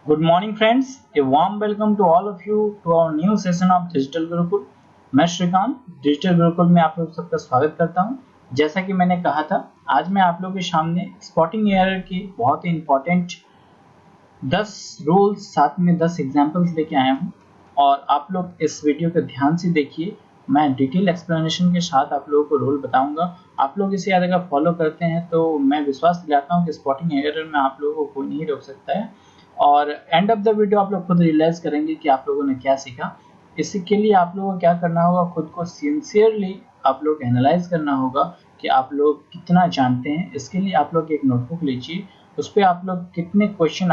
Good morning friends, a warm welcome to all of you to our new session of Digital Gurukul। मैं Shrikant digital Gurukul में आप लोग सबका स्वागत करता हूं। जैसा कि मैंने कहा था, आज मैं आप लोगों के सामने स्पॉटिंग एरर के बहुत ही इंपॉर्टेंट 10 रूल्स साथ में 10 एग्जांपल्स लेके आया हूं और आप लोग इस वीडियो को ध्यान से देखिए। मैं डिटेल एक्सप्लेनेशन के साथ आप लोगों को रूल बताऊंगा। आप लोग इसे अगर फॉलो करते हैं तो मैं विश्वास दिलाता हूं कि स्पॉटिंग एरर में आप लोगों को कोई नहीं रोक सकता है और एंड ऑफ द वीडियो आप लोग खुद रियलाइज करेंगे कि आप लोगों ने क्या सीखा। इसके लिए आप लोगों को क्या करना होगा, खुद को सिंसियरली आप लोग एनालाइज करना होगा कि आप लोग कितना जानते हैं। इसके लिए आप लोग एक नोटबुक लीजिए, उस पर आप लोग कितने क्वेश्चन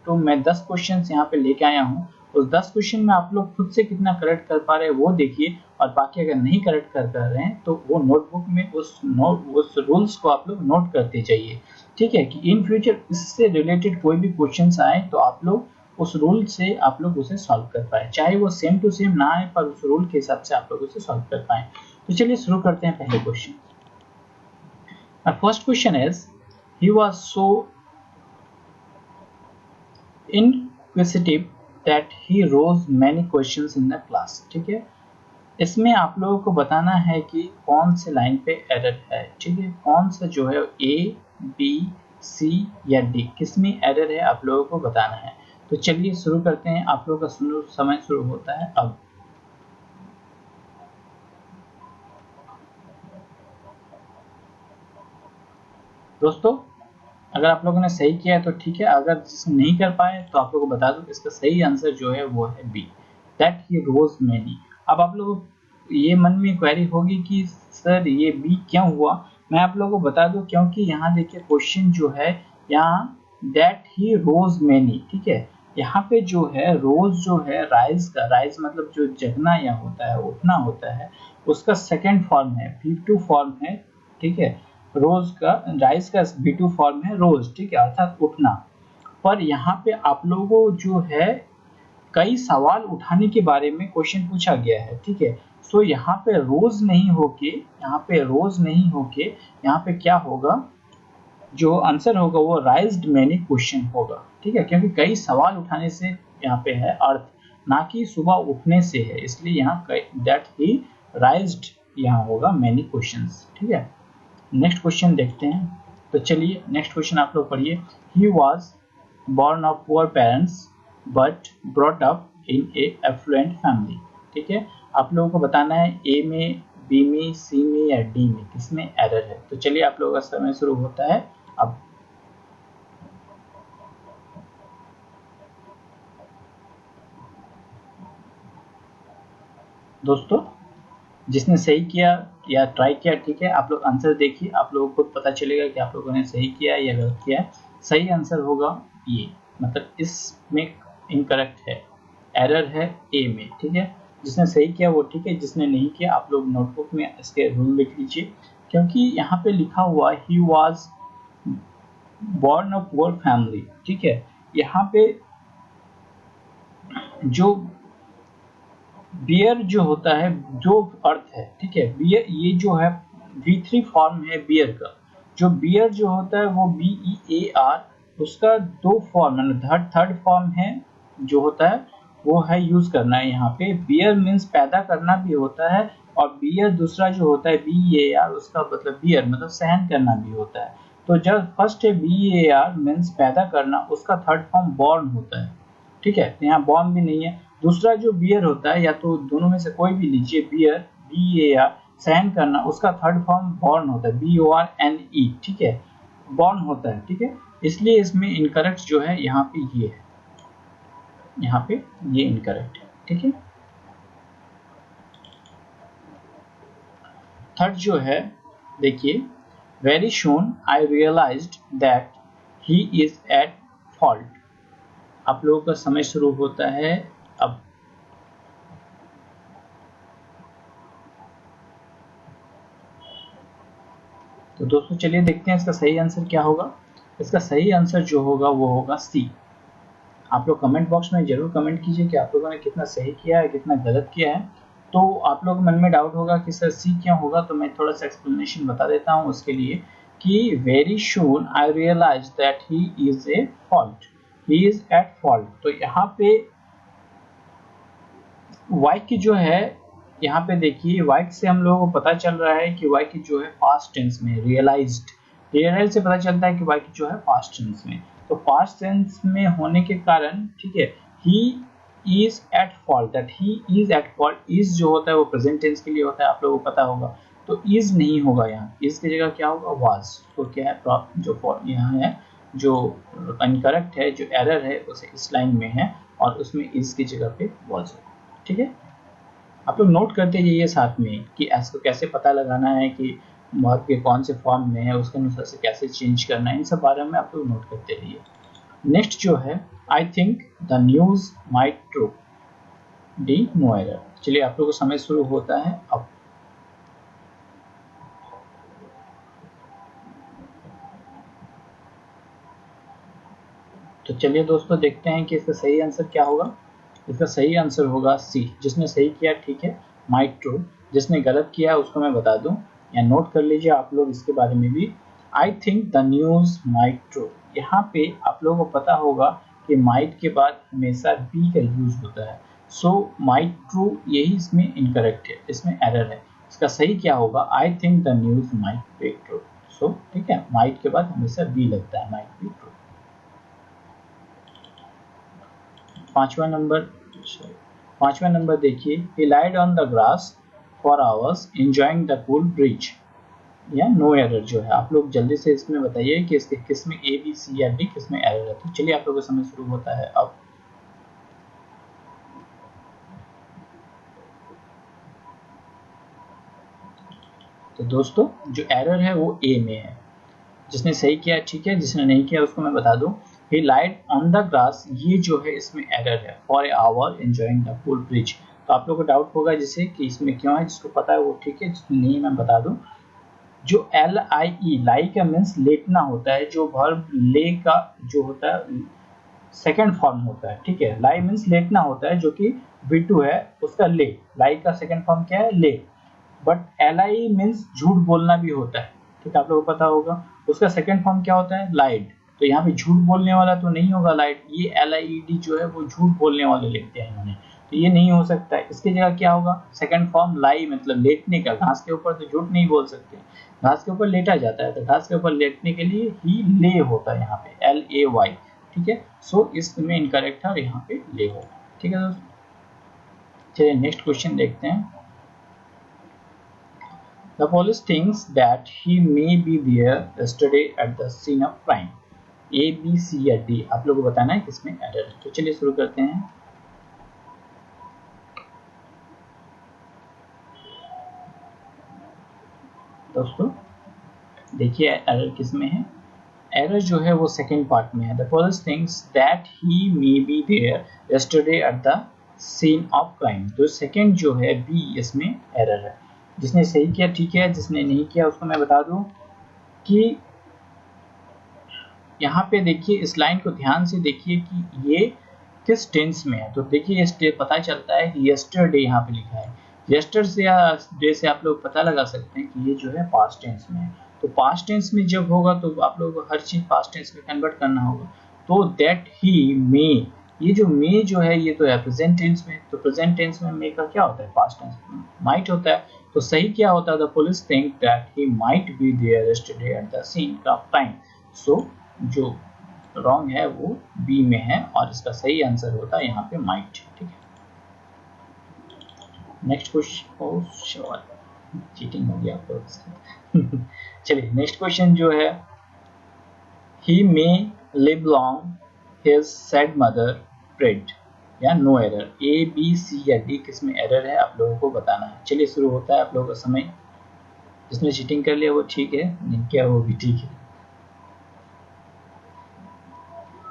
तो मैं 10 क्वेश्चन यहाँ पे लेके आया हूँ। उस 10 क्वेश्चन में आप लोग खुद से कितना करेक्ट कर पा रहे हैं वो देखिए, और बाकी अगर नहीं करेक्ट कर रहे हैं तो वो नोटबुक में उस रूल्स को आप लोग नोट करते जाइए। ठीक है, कि इन फ्यूचर इससे रिलेटेड कोई भी क्वेश्चंस आए तो आप लोग उस रूल से आप लोग उसे सॉल्व कर पाए, चाहे वो सेम टू सेम ना आए पर उस रूल के हिसाब से आप लोग उसे सॉल्व कर पाए। तो चलिए शुरू करते हैं पहले question. My first question is, he was so inquisitive that he rose many questions in the class। ठीक है, इसमें आप लोगों को बताना है कि कौन से लाइन पे एरर है। ठीक है, कौन सा जो है ए बी सी या डी, किस में एरर है आप लोगों को बताना है। तो चलिए शुरू करते हैं। आप लोगों का समय शुरू होता है अब। दोस्तों, अगर आप लोगों ने सही किया है तो ठीक है, अगर जिसने नहीं कर पाए तो आप लोगों को बता दूं इसका सही आंसर जो है वो है B, that he rose many. अब आप लोगों को ये मन में क्वेरी होगी कि सर ये बी क्यों हुआ। मैं आप लोगों को बता दूं, क्योंकि यहाँ देखिए क्वेश्चन जो है यहाँ दैट ही रोज मैनी। ठीक है, यहाँ पे जो है रोज जो है राइज का, राइज मतलब जो जगना या होता है, उठना होता है, उसका सेकेंड फॉर्म है, V2 फॉर्म है। ठीक है, रोज का, राइज का V2 फॉर्म है रोज। ठीक है, अर्थात उठना। पर यहाँ पे आप लोगों जो है कई सवाल उठाने के बारे में क्वेश्चन पूछा गया है। ठीक है, सो यहाँ पे रोज नहीं होके, यहाँ पे क्या होगा, जो आंसर होगा वो राइज्ड मैनी क्वेश्चन होगा। ठीक है, क्योंकि कई सवाल उठाने से यहाँ पे है अर्थ, ना कि सुबह उठने से है, इसलिए यहाँ दैट ही राइज्ड यहाँ होगा मैनी क्वेश्चंस। ठीक है, नेक्स्ट क्वेश्चन देखते हैं। तो चलिए नेक्स्ट क्वेश्चन आप लोग पढ़िए। He was born of poor parents but brought up in a affluent family। ठीक है, आप लोगों को बताना है ए में, बी में, सी में या डी में किसमें एरर है। तो चलिए आप लोगों का समय शुरू होता है अब। दोस्तों, जिसने सही किया या ट्राई किया, ठीक है, आप लोग आंसर देखिए, आप लोगों को पता चलेगा कि आप लोगों ने सही किया या गलत किया है। सही आंसर होगा ये, मतलब इसमें इनकरेक्ट है, एरर है ए में। ठीक है, जिसने सही किया वो ठीक है, जिसने नहीं किया आप लोग नोटबुक में इसके रूल लिख लीजिए, क्योंकि यहाँ पे लिखा हुआ he was born of poor family. ठीक है, यहाँ पे जो बियर जो होता है, जो अर्थ है, ठीक है, बियर ये जो है V3 फॉर्म है बियर का। जो बियर जो होता है वो BEAR, उसका दो फॉर्म है, थर्ड फॉर्म है जो होता है वो है यूज करना है यहाँ पे। बियर मीन्स पैदा करना भी होता है, और बियर दूसरा जो होता है BEAR, उसका मतलब बियर मतलब सहन करना भी होता है। तो जब फर्स्ट है BEAR मीन्स पैदा करना, उसका थर्ड फॉर्म बॉर्न होता है। ठीक है, यहाँ बॉर्न भी नहीं है। दूसरा जो बियर होता है, या तो दोनों में से कोई भी लीजिए, बियर BEAR सहन करना, उसका थर्ड फॉर्म बॉर्न होता है, BORNE। ठीक है, बॉर्न होता है। ठीक है, इसलिए इसमें इनकरेक्ट जो है यहाँ पे ये है, यहाँ पे ये इनकरेक्ट है। ठीक है, थर्ड जो है देखिए, very soon I realized that he is at fault. आप लोगों का समय शुरू होता है अब। तो दोस्तों चलिए देखते हैं इसका सही आंसर क्या होगा। इसका सही आंसर जो होगा वो होगा सी। आप लोग कमेंट बॉक्स में जरूर कमेंट कीजिए कि आप लोगों ने कितना सही किया है, कितना गलत किया है। तो आप लोग मन में डाउट होगा कि सर सी क्यों होगा, तो मैं थोड़ा सा एक्सप्लेनेशन बता देता हूँ उसके लिए कि very soon I realize that he is a fault. He is at fault. तो यहाँ पे वाई की जो है, यहाँ पे देखिए वाई से हम लोगों को पता चल रहा है कि वाई की जो है पास्ट टेंस में, रियलाइज से पता चलता है कि वाई की जो है पास्ट टेंस में। तो पास्ट टेंस में होने के कारण, ठीक है, ही is at fault, that he is at fault, is जो होता है वो प्रेजेंट टेंस के लिए होता है, आप लोगों को पता होगा। तो इज नहीं होगा, यहाँ इज की जगह क्या होगा, वाज। तो क्या है जो यहाँ है, जो इनकरेक्ट है, जो एरर है उसे इस लाइन में है और उसमें इज की जगह पे वाज होगा। ठीक है, आप लोग नोट करते जाइए साथ में कि इसको कैसे पता लगाना है कि वर्ब के कौन से फॉर्म में है, उसके अनुसार से कैसे चेंज करना है, इन सब बारे में आप लोग नोट करते रहिए। नेक्स्ट जो है, I think the news might true, D no error. चलिए आप लोग को समय शुरू होता है अब। तो चलिए दोस्तों देखते हैं कि इसका सही आंसर क्या होगा। इसका सही आंसर होगा सी। जिसने सही किया ठीक है, माइट ट्रू। जिसने गलत किया उसको मैं बता दूं या नोट कर लीजिए आप लोग इसके बारे में भी। आई think the news might true, यहाँ पे आप लोगों को पता होगा कि माइट के बाद हमेशा बी का यूज होता है। सो माइट ट्रू यही इसमें इनकरेक्ट है, इसमें एरर है। इसका सही क्या होगा, I think the news might be true. So ठीक है, माइट के बाद हमेशा बी लगता है, माइट बी ट्रू। पांचवा नंबर देखिए, he lied on the grass for hours enjoying the cool breeze, या नो एरर जो है। आप लोग जल्दी से इसमें बताइए कि इसके किस में ए बी सी या डी किस में एरर है। तो चलिए आप लोगों का समय शुरू होता है अब। तो दोस्तों जो एरर है वो ए में है। जिसने सही किया ठीक है, जिसने नहीं किया उसको मैं बता दूं, he lied on the grass, ये जो है इसमें एरर है, for an hour enjoying the cool breeze। तो आप लोगों को डाउट होगा जिसे कि इसमें क्यों है, जिसको पता है वो ठीक है, जिसको नहीं मैं बता दूं। जो LIE, लाई का मीन्स लेटना होता है, जो वर्ब ले का जो होता है सेकंड फॉर्म होता है। ठीक है, लाई मीन्स लेटना होता है, जो कि V2 है उसका ले, लाई का सेकंड फॉर्म क्या है, ले। बट LIE मीन्स झूठ बोलना भी होता है। ठीक है, आप लोगों को पता होगा उसका सेकंड फॉर्म क्या होता है, लाइड। तो यहाँ पे झूठ बोलने वाला तो नहीं होगा लाइड, ये LIED जो है वो झूठ बोलने वाले लिखते हैं इन्होंने, तो ये नहीं हो सकता है। इसकी जगह क्या होगा, सेकंड फॉर्म लाई, मतलब लेटने का। घास के ऊपर तो झूठ नहीं बोल सकते, घास के ऊपर लेटा जाता है, तो घास के ऊपर लेटने के लिए ही ले होता है यहाँ पे, LAY। ठीक है, सो इसमें इनकरेक्ट है और यहाँ पे ले होगा। ठीक है दोस्तों, चलिए नेक्स्ट क्वेश्चन देखते हैं। The police thinks that he may be there yesterday at the scene of crime. A, B, C या D, आप लोगों को बताना है किसमें एरर है। तो चलिए शुरू करते हैं। दोस्तों देखिए एरर किसमें है, एरर जो है वो सेकंड पार्ट में है। The police thinks that he may be there yesterday at the scene of crime। तो सेकंड जो है B, इसमें एरर है। जिसने सही किया ठीक है, जिसने नहीं किया उसको मैं बता दूं कि यहाँ पे देखिए इस लाइन को ध्यान से देखिए कि ये किस टेंस में है। तो देखिए इस पता चलता है कि यस्टरडे यहाँ पे लिखा है। यस्टरडे से आप लोग पता लगा सकते हैं कि ये जो है पास्ट टेंस में है। तो पास्ट टेंस में जब होगा तो आप लोगों को हर चीज पास्ट टेंस में कन्वर्ट करना होगा। तो दैट ही मे, ये जो मे जो है ये तो है प्रेजेंट टेंस में। तो प्रेजेंट टेंस में मे का क्या होता है, पास्ट टेंस में माइट होता है। तो सही क्या होता है, the police think that he might be there yesterday at the scene of crime. So जो रॉन्ग है वो बी में है और इसका सही आंसर होता है यहाँ पे माइट। ठीक है, नेक्स्ट क्वेश्चन, चीटिंग हो गया आपको। चलिए नेक्स्ट क्वेश्चन जो है, he may live long his sad mother prayed, या no error. A, B, C या D किसमें एरर है आप लोगों को बताना है। चलिए शुरू होता है आप लोगों का समय। जिसने चीटिंग कर लिया वो ठीक है, नहीं किया वो भी ठीक है।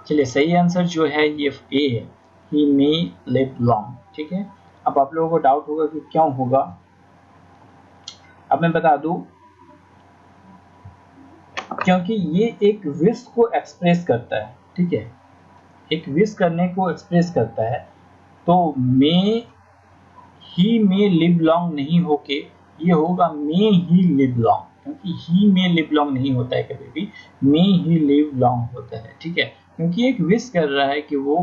चलिए सही आंसर जो है ये A है, he may live long। ठीक है, अब आप लोगों को डाउट होगा कि क्यों होगा। अब मैं बता दूं, क्योंकि ये एक विश को एक्सप्रेस करता है। ठीक है, एक विश करने को एक्सप्रेस करता है। तो मे ही मे लिव लॉन्ग नहीं होके ये होगा मे ही लिव लॉन्ग, क्योंकि ही मे लिव लॉन्ग नहीं होता है कभी भी, मे ही लिव लॉन्ग होता है। ठीक है, क्योंकि एक विश कर रहा है कि वो,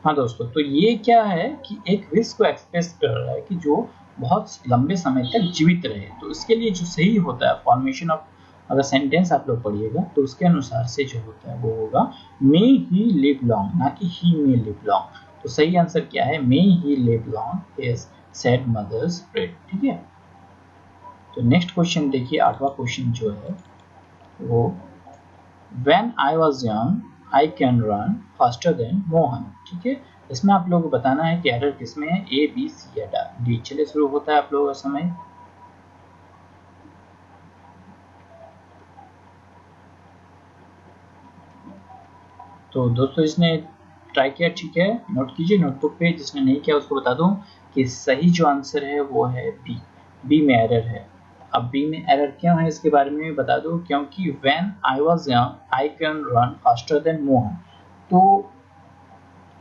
हाँ दोस्तों, तो ये क्या है कि एक विश को एक्सप्रेस कर रहा है कि जो बहुत लंबे समय तक जीवित रहे। तो इसके लिए जो सही होता है फॉर्मेशन ऑफ, अगर सेंटेंस आप लोग पढ़िएगा तो उसके अनुसार से जो होता है वो होगा मे ही लिव लॉन्ग, ना कि ही मे लिव लॉन्ग। तो सही आंसर क्या है, may he live long is said mothers prayed. ठीक है, तो नेक्स्ट क्वेश्चन देखिए, 8वां क्वेश्चन जो है वो, when I was young I can run faster than Mohan. ठीक है, इसमें आप लोगों को बताना है कि एरर किसमें है, ए बी सी या डी। चलिए शुरू होता है आप लोगों का समय। तो दोस्तों इसने ट्राई किया, ठीक है, नोट कीजिए नोटबुक पे। जिसने नहीं किया उसको बता दूं कि सही जो आंसर है वो है बी। बी में एरर है। अब बी में एरर क्यों है इसके बारे में बता दूं, क्योंकि when I was young I can run faster than Mohan. तो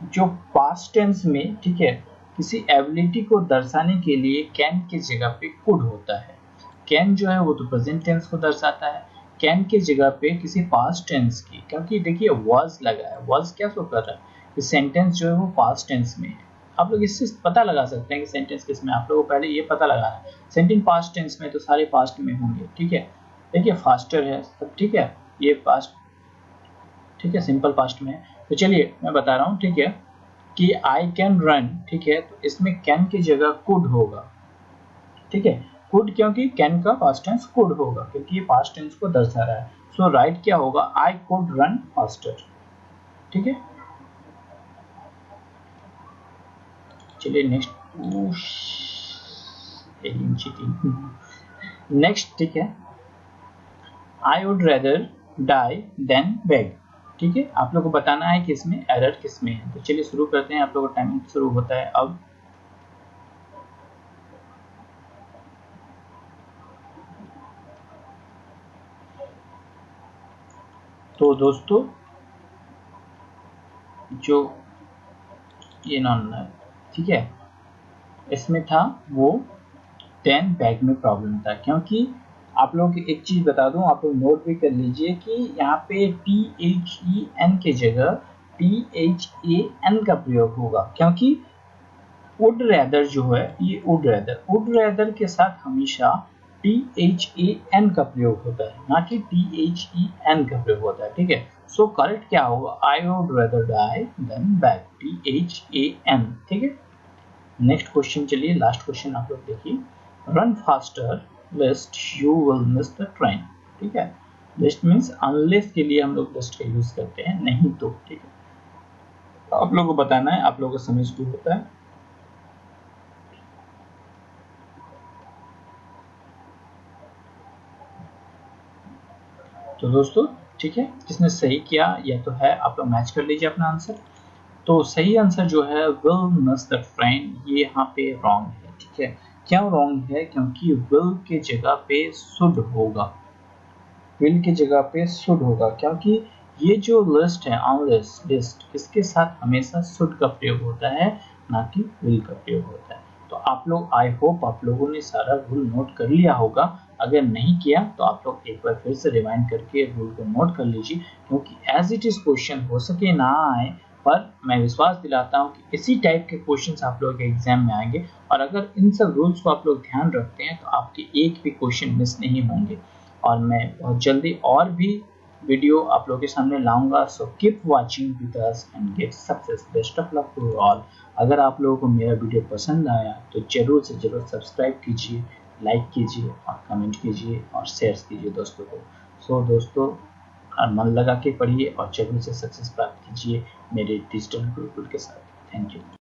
जो पास्ट टेंस में, ठीक है, किसी एबिलिटी को दर्शाने के लिए कैन की जगह पे कुड होता है। कैन जो है वो तो प्रेजेंट टेंस को दर्शाता है, कैन की जगह पे किसी पास्ट टेंस की, क्योंकि देखिए वाज लगा है, वाज क्या शो कर रहा है कि सेंटेंस जो है वो पास्ट टेंस में है। आप लोग इससे पता लगा सकते हैं कि सेंटेंस किस में, आप लोगों को पहले ये पता लगाना है। सेंटेंस पास्ट टेंस में तो सारे पास्ट में होंगे। ठीक है, देखिए फास्टर है सब, ठीक है, ये पास्ट, ठीक है, सिंपल पास्ट में है। तो चलिए मैं बता रहा हूँ, ठीक है, कि आई कैन रन, ठीक है, तो इसमें कैन की जगह कुड होगा। ठीक है, कुड, क्योंकि कैन का पास्ट टेंस कुड होगा, क्योंकि ये पास्ट टेंस को दर्शा रहा है। सो राइट क्या होगा, आई कुड रन फास्टर। ठीक है, चलिए नेक्स्ट, ठीक है, I would rather die than beg. ठीक है, आप लोग को बताना है कि इसमें एरर किस में है। तो चलिए शुरू करते हैं, आप लोगों का टाइमिंग शुरू होता है अब। तो दोस्तों जो ये नॉन, ठीक है, इसमें था वो 10 बैग में प्रॉब्लम था, क्योंकि आप लोग एक चीज बता दूं, आप लोग नोट भी कर लीजिए कि यहाँ पे THEN की जगह THAN का प्रयोग होगा, क्योंकि वुड रैदर जो है ये वुड रैदर के साथ हमेशा THAN का प्रयोग होता है, ना कि THEN का प्रयोग होता है। ठीक है, सो करेक्ट क्या होगा, I would rather die than beg, THAN। ठीक है, नेक्स्ट क्वेश्चन, चलिए लास्ट क्वेश्चन आप लोग देखिए, run faster lest you will miss the train. ठीक है, लिस्ट मीन्स अनलेस के लिए हम लोग लिस्ट का यूज करते हैं, नहीं तो। ठीक है, तो आप लोगों को बताना है, आप लोगों का समय शुरू होता है। तो दोस्तों ठीक है, जिसने सही किया या तो है, आप लोग मैच कर लीजिए अपना आंसर। तो सही आंसर जो है विल मिस द ट्रेन, ये यहाँ पे रॉन्ग है। ठीक है, क्यों रॉन्ग है, क्योंकि विल के जगह पे शुड होगा, विल की जगह पे शुड होगा, क्योंकि ये जो लिस्ट है अनलेस लिस्ट, इसके साथ हमेशा शुड का प्रयोग होता है, ना कि विल का प्रयोग होता है। तो आप लोग, आई होप आप लोगों ने सारा रूल नोट कर लिया होगा। अगर नहीं किया तो आप लोग एक बार फिर से रिवाइंड करके रूल को नोट कर लीजिए, क्योंकि एज इट इज क्वेश्चन हो सके ना आए, पर मैं विश्वास दिलाता हूं कि इसी टाइप के क्वेश्चंस आप लोगों के एग्जाम में आएंगे। और अगर इन सब रूल्स को आप लोग ध्यान रखते हैं तो आपके एक भी क्वेश्चन मिस नहीं होंगे। और मैं बहुत जल्दी और भी वीडियो आप लोगों के सामने लाऊंगा। So keep watching with us and get success. Best of luck to all. अगर आप लोगों को मेरा वीडियो पसंद आया तो जरूर से जरूर सब्सक्राइब कीजिए, लाइक कीजिए और कमेंट कीजिए और शेयर कीजिए दोस्तों को। सो दोस्तों मन लगा के पढ़िए और जरूर से सक्सेस प्राप्त कीजिए मेरे डिजिटल गुरुकुल के साथ। Thank you.